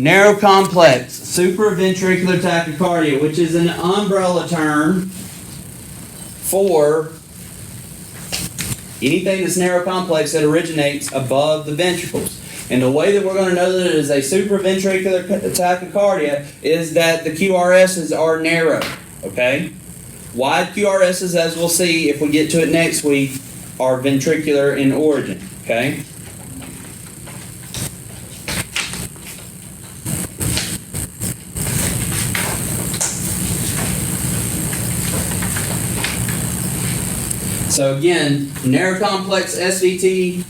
Narrow complex supraventricular tachycardia, which is an umbrella term for anything that's narrow complex that originates above the ventricles. And the way that we're going to know that it is a supraventricular tachycardia is that the QRSs are narrow, okay? Wide QRSs, as we'll see if we get to it next week, are ventricular in origin, okay? So again, narrow complex SVT,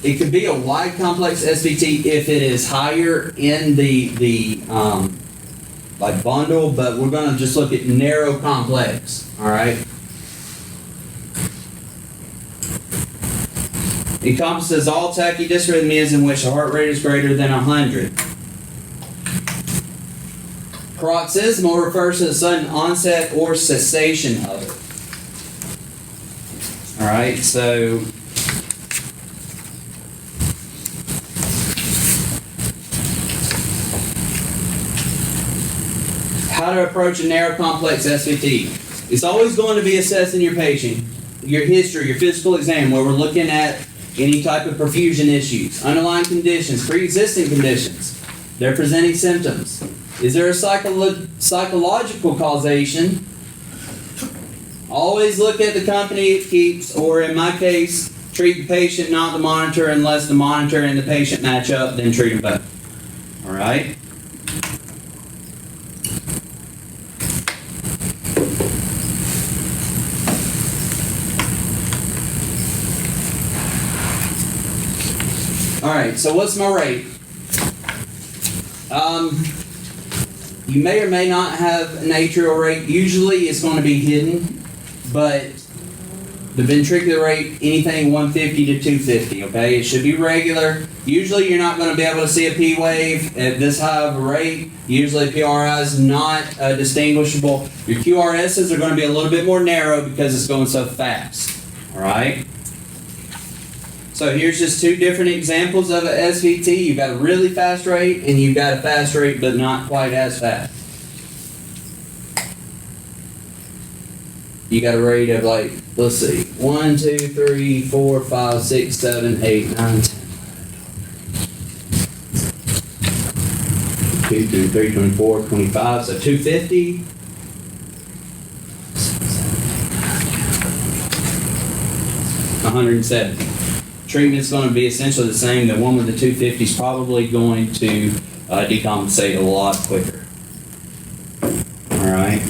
it could be a wide complex SVT if it is higher in the like bundle, but we're going to just look at narrow complex, all right? Encompasses all tachydysrhythmias in which the heart rate is greater than 100. Paroxysmal refers to the sudden onset or cessation of it. All right, so how to approach a narrow complex SVT. It's always going to be assessing your patient, your history, your physical exam, where we're looking at any type of perfusion issues, underlying conditions, pre-existing conditions, their presenting symptoms. Is there a psychological causation? Always look at the company it keeps, or in my case, treat the patient, not the monitor, unless the monitor and the patient match up, then treat them both. All right? All right, so what's my rate? You may or may not have an atrial rate. Usually it's going to be hidden. But the ventricular rate, anything 150 to 250, okay? It should be regular. Usually you're not going to be able to see a P wave at this high of a rate. Usually PRI is not distinguishable. Your QRSs are going to be a little bit more narrow because it's going so fast, all right? So here's just two different examples of an SVT. You've got a really fast rate and you've got a fast rate but not quite as fast. You got a rate of like, let's see, 1, 2, 3, 4, 5, 6, 7, 8, 9, 10. 2, 2, 3, 24, 25, so 250. 170. Treatment's going to be essentially the same. The one with the 250 is probably going to decompensate a lot quicker. All right.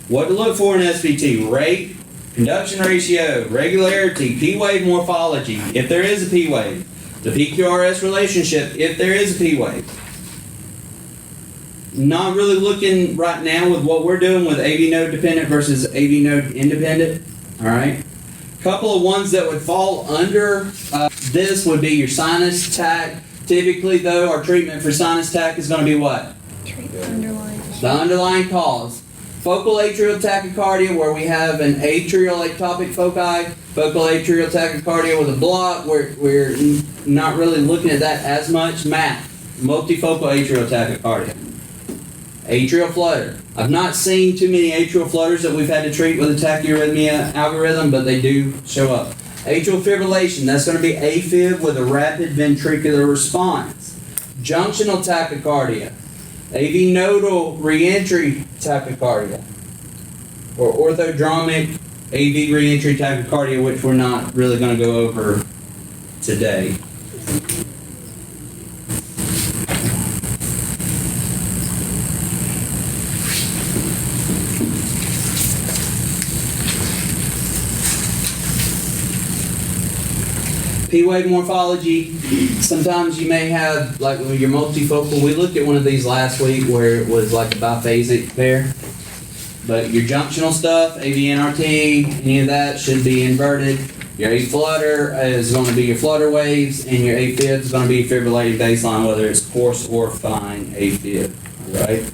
What to look for in SVT? Rate, conduction ratio, regularity, P-wave morphology, if there is a P-wave. The PQRS relationship, if there is a P-wave. Not really looking right now with what we're doing with AV node dependent versus AV node independent. All right. A couple of ones that would fall under this would be your sinus tach. Typically, though, our treatment for sinus tach is going to be what? Treat the underlying. The underlying cause. Focal atrial tachycardia, where we have an atrial ectopic foci. Focal atrial tachycardia with a block, we're not really looking at that as much. MAT, multifocal atrial tachycardia. Atrial flutter. I've not seen too many atrial flutters that we've had to treat with a tachyarrhythmia algorithm, but they do show up. Atrial fibrillation, that's going to be AFib with a rapid ventricular response. Junctional tachycardia. AV nodal reentry tachycardia. Or orthodromic AV reentry tachycardia, which we're not really going to go over today. P-wave morphology, sometimes you may have, like when you're multifocal, we looked at one of these last week where it was like a biphasic pair. But your junctional stuff, AV-NRT, any of that should be inverted. Your A-flutter is going to be your flutter waves, and your A-fib is going to be fibrillated baseline, whether it's coarse or fine A-fib, right?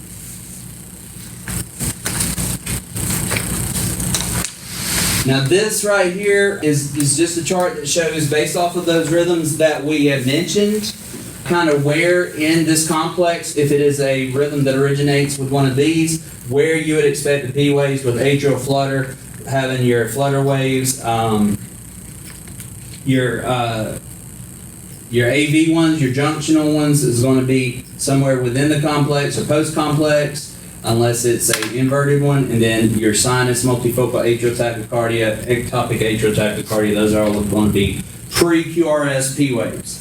Now this right here is just a chart that shows, based off of those rhythms that we have mentioned, kind of where in this complex, if it is a rhythm that originates with one of these, where you would expect the P waves with atrial flutter, having your flutter waves, your AV ones, your junctional ones is going to be somewhere within the complex or post-complex, unless it's an inverted one, and then your sinus multifocal atrial tachycardia, ectopic atrial tachycardia, those are all going to be pre-QRS P waves.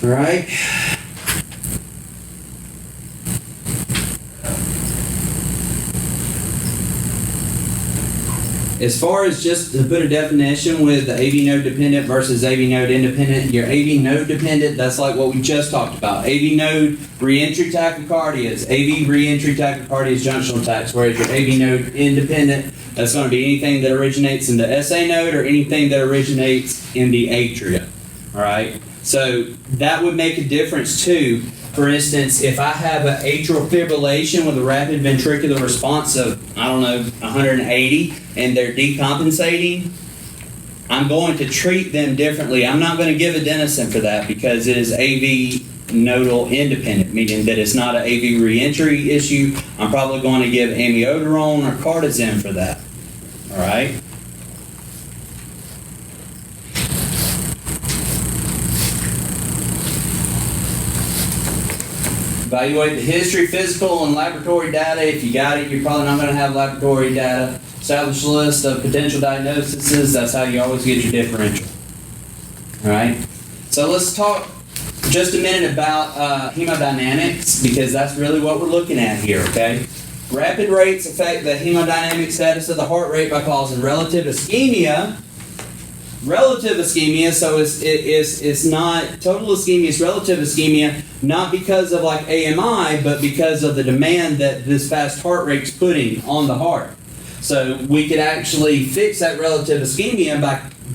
All right? As far as just to put a definition with the AV node dependent versus AV node independent, your AV node dependent, that's like what we just talked about. AV node reentry tachycardias, AV reentry tachycardias, junctional attacks, whereas your AV node independent, that's going to be anything that originates in the SA node or anything that originates in the atria. All right? So that would make a difference too. For instance, if I have an atrial fibrillation with a rapid ventricular response of, 180, and they're decompensating, I'm going to treat them differently. I'm not going to give adenosine for that because it is AV nodal independent, meaning that it's not an AV reentry issue. I'm probably going to give amiodarone or cardizem for that. All right? Evaluate the history, physical, and laboratory data. If you got it, you're probably not going to have laboratory data. Establish a list of potential diagnoses. That's how you always get your differential. All right? So let's talk just a minute about hemodynamics, because that's really what we're looking at here, okay? Rapid rates affect the hemodynamic status of the heart rate by causing relative ischemia. Relative ischemia, so it's not total ischemia, it's relative ischemia, not because of like AMI, but because of the demand that this fast heart rate's putting on the heart. So we could actually fix that relative ischemia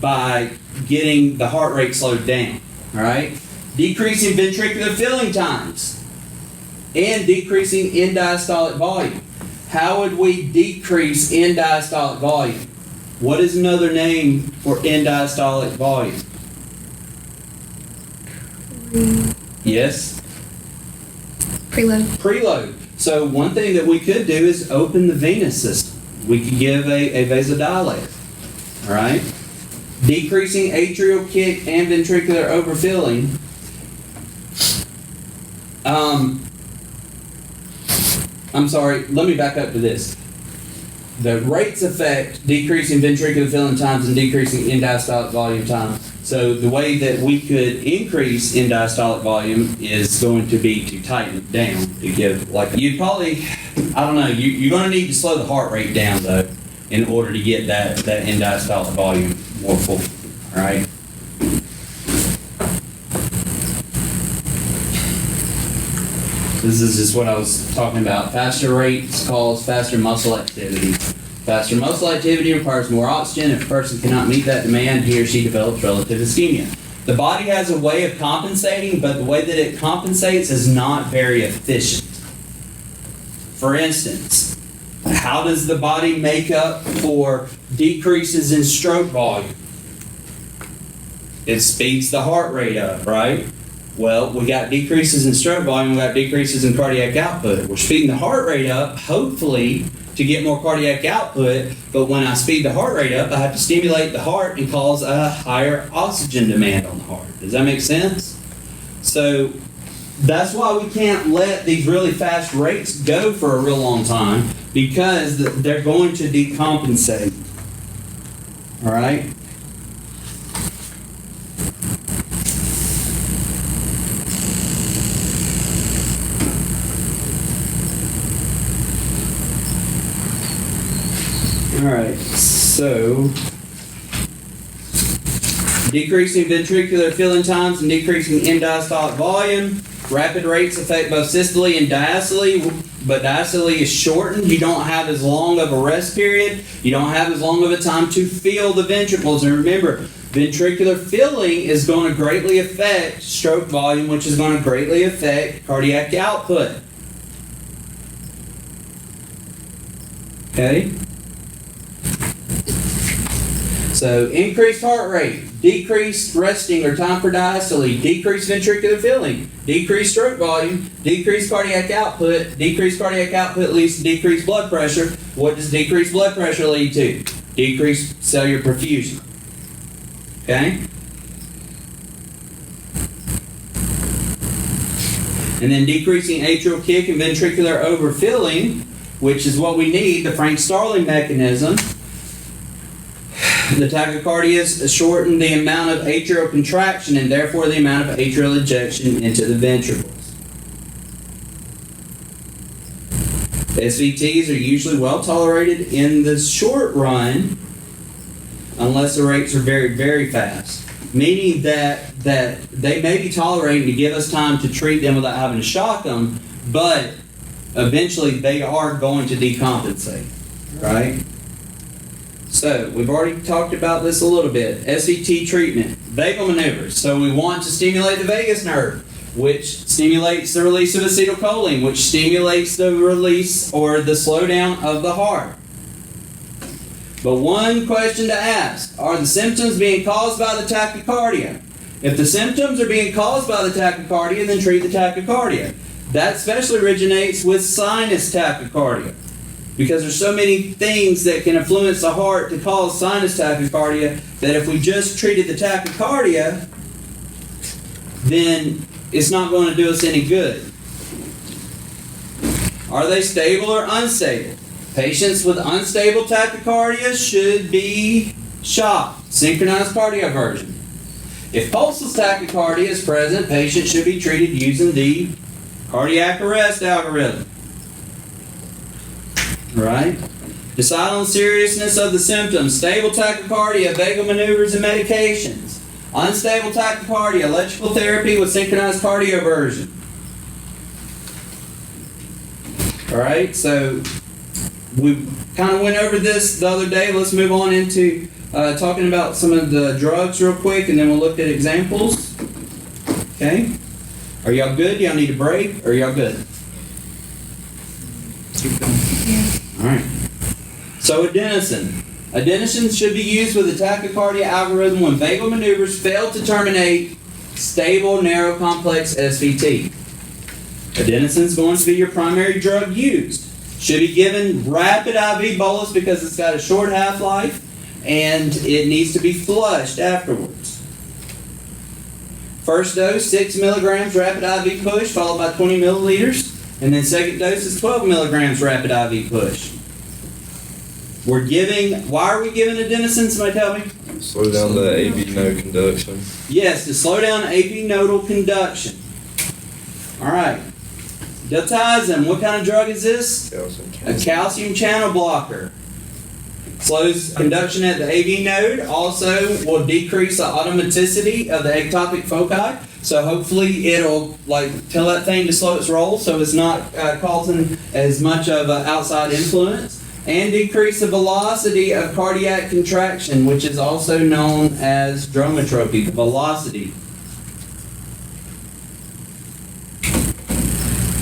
by getting the heart rate slowed down. All right? Decreasing ventricular filling times and decreasing end diastolic volume. How would we decrease end diastolic volume? What is another name for end diastolic volume? Yes? Preload. Preload. So one thing that we could do is open the venous system. We could give a vasodilator. All right? Decreasing atrial kick and ventricular overfilling. I'm sorry, let me back up to this. The rates affect decreasing ventricular filling times and decreasing end diastolic volume time. So the way that we could increase end diastolic volume is going to be to tighten it down, to give, like, you'd probably, you're going to need to slow the heart rate down, though, in order to get that end diastolic volume more full, all right? This is just what I was talking about. Faster rates cause faster muscle activity. Faster muscle activity requires more oxygen. If a person cannot meet that demand, he or she develops relative ischemia. The body has a way of compensating, but the way that it compensates is not very efficient. For instance, how does the body make up for decreases in stroke volume? It speeds the heart rate up, right? Well, we got decreases in stroke volume, we got decreases in cardiac output. We're speeding the heart rate up, hopefully, to get more cardiac output, but when I speed the heart rate up, I have to stimulate the heart and cause a higher oxygen demand on the heart. Does that make sense? So that's why we can't let these really fast rates go for a real long time, because they're going to decompensate. All right? All right, so decreasing ventricular filling times and decreasing end diastolic volume. Rapid rates affect both systole and diastole, but diastole is shortened. You don't have as long of a rest period. You don't have as long of a time to fill the ventricles. And remember, ventricular filling is going to greatly affect stroke volume, which is going to greatly affect cardiac output. Okay? So increased heart rate, decreased resting or time for diastole, decreased ventricular filling, decreased stroke volume, decreased cardiac output. Decreased cardiac output leads to decreased blood pressure. What does decreased blood pressure lead to? Decreased cellular perfusion. Okay? And then decreasing atrial kick and ventricular overfilling, which is what we need, the Frank-Starling mechanism. The tachycardias shorten the amount of atrial contraction and therefore the amount of atrial ejection into the ventricles. SVTs are usually well tolerated in the short run unless the rates are very, very fast. Meaning that they may be tolerated to give us time to treat them without having to shock them, but eventually they are going to decompensate, right? So, we've already talked about this a little bit. SVT treatment, vagal maneuvers. So we want to stimulate the vagus nerve, which stimulates the release of acetylcholine, which stimulates the release or the slowdown of the heart. But one question to ask, are the symptoms being caused by the tachycardia? If the symptoms are being caused by the tachycardia, then treat the tachycardia. That especially originates with sinus tachycardia, because there's so many things that can influence the heart to cause sinus tachycardia that if we just treated the tachycardia, then it's not going to do us any good. Are they stable or unstable? Patients with unstable tachycardia should be shocked. Synchronized cardioversion. If pulseless tachycardia is present, patients should be treated using the cardiac arrest algorithm. Right? Decide on the seriousness of the symptoms. Stable tachycardia, vagal maneuvers and medications. Unstable tachycardia, electrical therapy with synchronized cardioversion. Alright, so we kind of went over this the other day. Let's move on into talking about some of the drugs real quick, and then we'll look at examples. Okay? Are y'all good? Y'all need a break? Or are y'all good? Keep going. Yeah. Alright. So adenosine. Adenosine should be used with the tachycardia algorithm when vagal maneuvers fail to terminate stable narrow complex SVT. Adenosine is going to be your primary drug used. Should be given rapid IV bolus because it's got a short half-life and it needs to be flushed afterwards. First dose, 6 milligrams rapid IV push followed by 20 milliliters. And then second dose is 12 milligrams rapid IV push. Why are we giving adenosine? Somebody tell me. Slow down the AV node conduction. Yes, to slow down AV nodal conduction. All right. Diltiazem, what kind of drug is this? A calcium channel blocker. Slows conduction at the AV node. Also will decrease the automaticity of the ectopic foci. So hopefully it'll tell that thing to slow its roll so it's not causing as much of an outside influence. And decrease the velocity of cardiac contraction, which is also known as dromotropy, the velocity.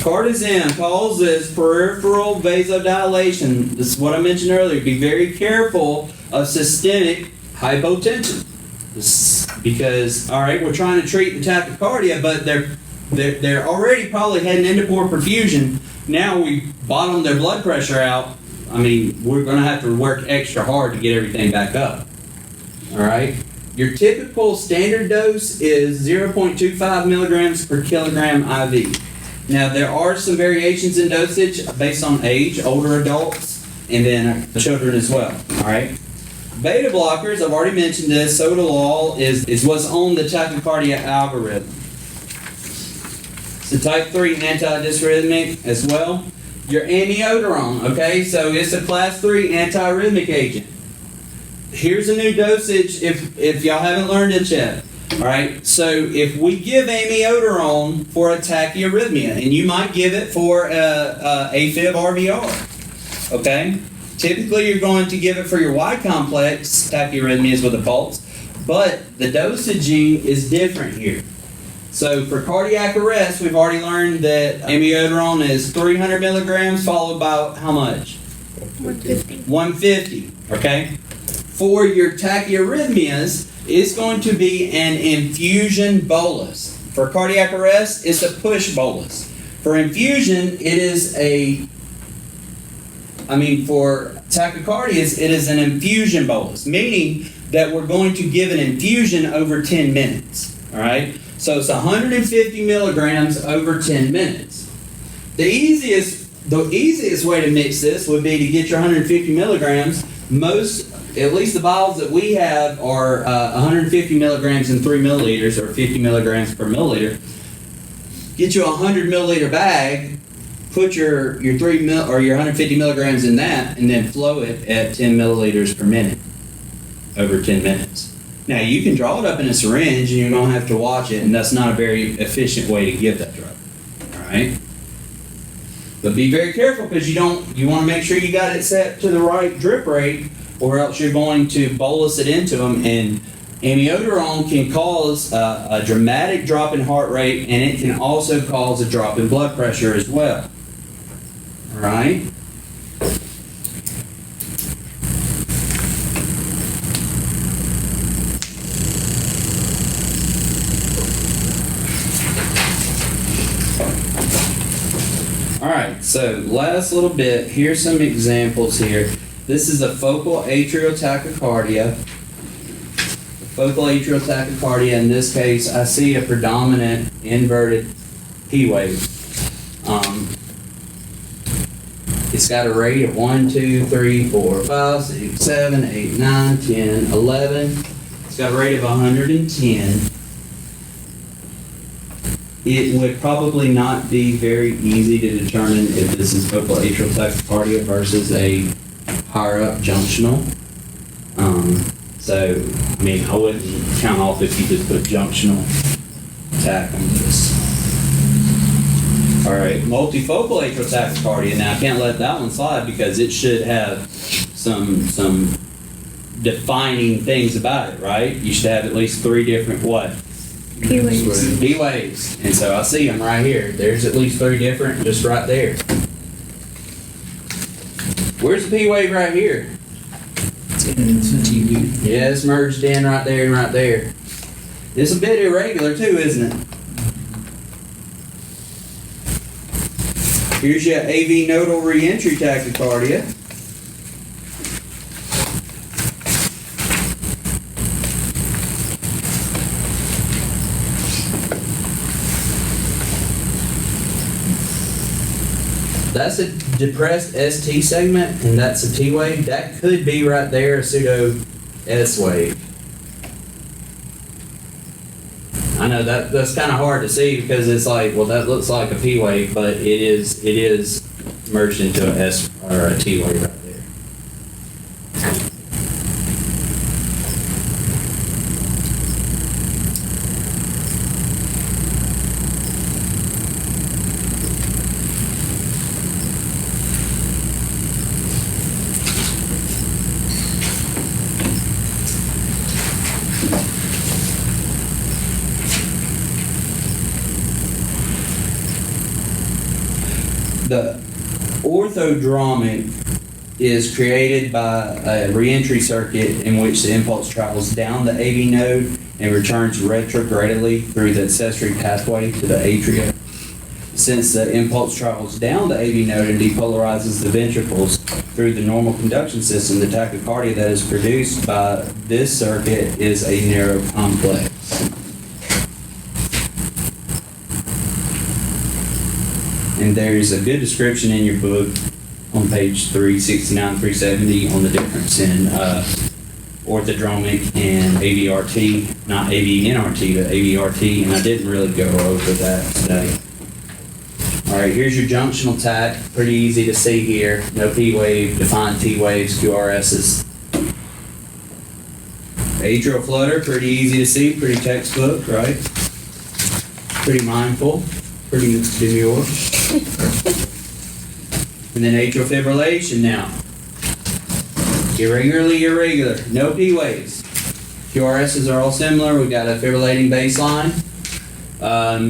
Cardizem causes peripheral vasodilation. This is what I mentioned earlier. Be very careful of systemic hypotension. Because, all right, we're trying to treat the tachycardia, but they're already probably heading into poor perfusion. Now we bottom their blood pressure out. I mean, we're going to have to work extra hard to get everything back up. All right? Your typical standard dose is 0.25 milligrams per kilogram IV. Now, there are some variations in dosage based on age, older adults, and then children as well. All right? Beta blockers, I've already mentioned this. Sotalol is what's on the tachycardia algorithm. It's a type 3 antidysrhythmic as well. Your amiodarone, okay? So it's a class 3 antiarrhythmic agent. Here's a new dosage if y'all haven't learned it yet. All right, so if we give amiodarone for a tachyarrhythmia, and you might give it for AFib RVR, okay? Typically, you're going to give it for your Y complex tachyarrhythmias with a pulse, but the dosaging is different here. So for cardiac arrest, we've already learned that amiodarone is 300 milligrams followed by how much? 150. 150, okay? for your tachyarrhythmias is going to be an infusion bolus. For cardiac arrest, it's a push bolus. For infusion, for tachycardias, it is an infusion bolus, meaning that we're going to give an infusion over 10 minutes. All right? So it's 150 milligrams over 10 minutes. The easiest way to mix this would be to get your 150 milligrams. At least the bottles that we have are 150 milligrams in 3 milliliters, or 50 milligrams per milliliter. Get you a 100 milliliter bag, put your 150 milligrams in that, and then flow it at 10 milliliters per minute over 10 minutes. Now you can draw it up in a syringe, and you're going to have to watch it, and that's not a very efficient way to give that drug. All right. But be very careful, because you want to make sure you got it set to the right drip rate, or else you're going to bolus it into them. And amiodarone can cause a dramatic drop in heart rate, and it can also cause a drop in blood pressure as well. All right? All right, so last little bit, here's some examples here. This is a focal atrial tachycardia. Focal atrial tachycardia, in this case, I see a predominant inverted P wave. It's got a rate of 1, 2, 3, 4, 5, 6, 7, 8, 9, 10, 11. It's got a rate of 110. It would probably not be very easy to determine if this is focal atrial tachycardia versus a higher up junctional. I wouldn't count off if you just put junctional tach on this. All right, multifocal atrial tachycardia. Now I can't let that one slide because it should have some defining things about it, right? You should have at least 3 different what? P waves. P waves. And so I see them right here. There's at least 3 different, just right there. Where's the P wave right here? Yeah, it's merged in right there and right there. It's a bit irregular too, isn't it? Here's your AV nodal reentry tachycardia. That's a depressed ST segment, and that's a T wave. That could be right there a pseudo S wave. I know that's kind of hard to see because it's like, well, that looks like a P wave, but it is merged into a S or a T wave right there. The orthodromic is created by a reentry circuit in which the impulse travels down the AV node and returns retrogradally through the accessory pathway to the atria. Since the impulse travels down the AV node and depolarizes the ventricles through the normal conduction system, the tachycardia that is produced by this circuit is a narrow complex. And there's a good description in your book on page 369, 370 on the difference in orthodromic and AVRT, not AVNRT, but AVRT, and I didn't really go over that today. All right, here's your junctional tach, pretty easy to see here. No P wave, defined T waves, QRSs. Atrial flutter, pretty easy to see, pretty textbook, right? Pretty mindful, pretty demure. And then atrial fibrillation now. Irregular, no P waves. QRSs are all similar. We've got a fibrillating baseline.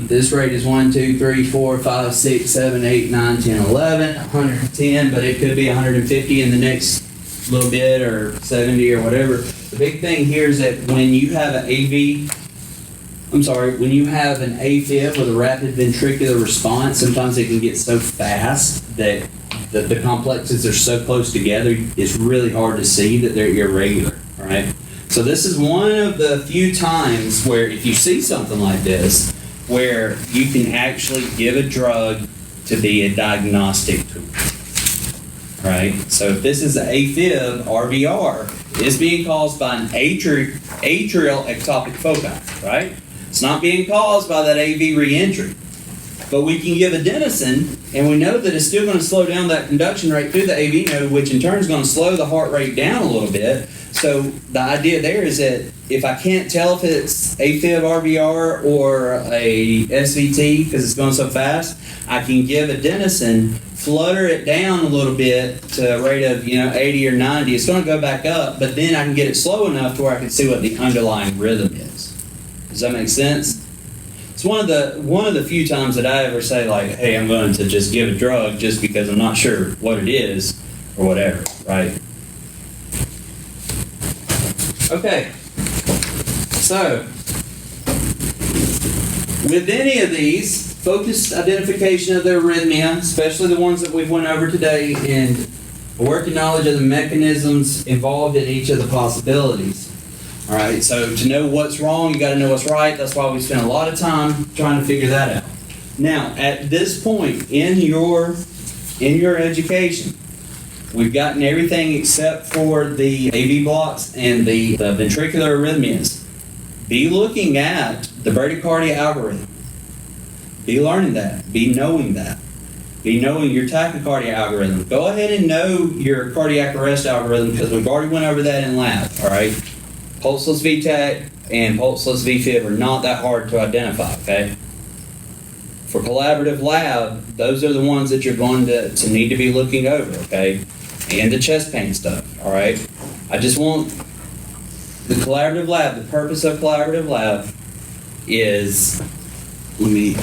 This rate is 1, 2, 3, 4, 5, 6, 7, 8, 9, 10, 11, 110, but it could be 150 in the next little bit or 70 or whatever. The big thing here is that when you have an when you have an AFib with a rapid ventricular response, sometimes it can get so fast that the complexes are so close together, it's really hard to see that they're irregular, right? So this is one of the few times where if you see something like this, where you can actually give a drug to be a diagnostic tool, right? So if this is an AFib, RVR, it's being caused by an atrial ectopic foci, right? It's not being caused by that AV reentry. But we can give adenosine, and we know that it's still going to slow down that conduction rate through the AV node, which in turn is going to slow the heart rate down a little bit. So the idea there is that if I can't tell if it's AFib RVR or a SVT because it's going so fast, I can give adenosine, flutter it down a little bit to a rate of 80 or 90. It's going to go back up, but then I can get it slow enough to where I can see what the underlying rhythm is. Does that make sense? It's one of the few times that I ever say, like, hey, I'm going to just give a drug just because I'm not sure what it is or whatever, right? Okay. So, with any of these, focused identification of the arrhythmia, especially the ones that we've went over today, and a working knowledge of the mechanisms involved in each of the possibilities. All right, so to know what's wrong, you got to know what's right. That's why we spend a lot of time trying to figure that out. Now, at this point in your education, we've gotten everything except for the AV blocks and the ventricular arrhythmias. Be looking at the bradycardia algorithm. Be learning that. Be knowing that. Be knowing your tachycardia algorithm. Go ahead and know your cardiac arrest algorithm because we've already went over that in lab, all right? Pulseless VTAC and pulseless VFib are not that hard to identify, okay? For collaborative lab, those are the ones that you're going to need to be looking over, okay? And the chest pain stuff, all right? I just want the collaborative lab, the purpose of collaborative lab is, let me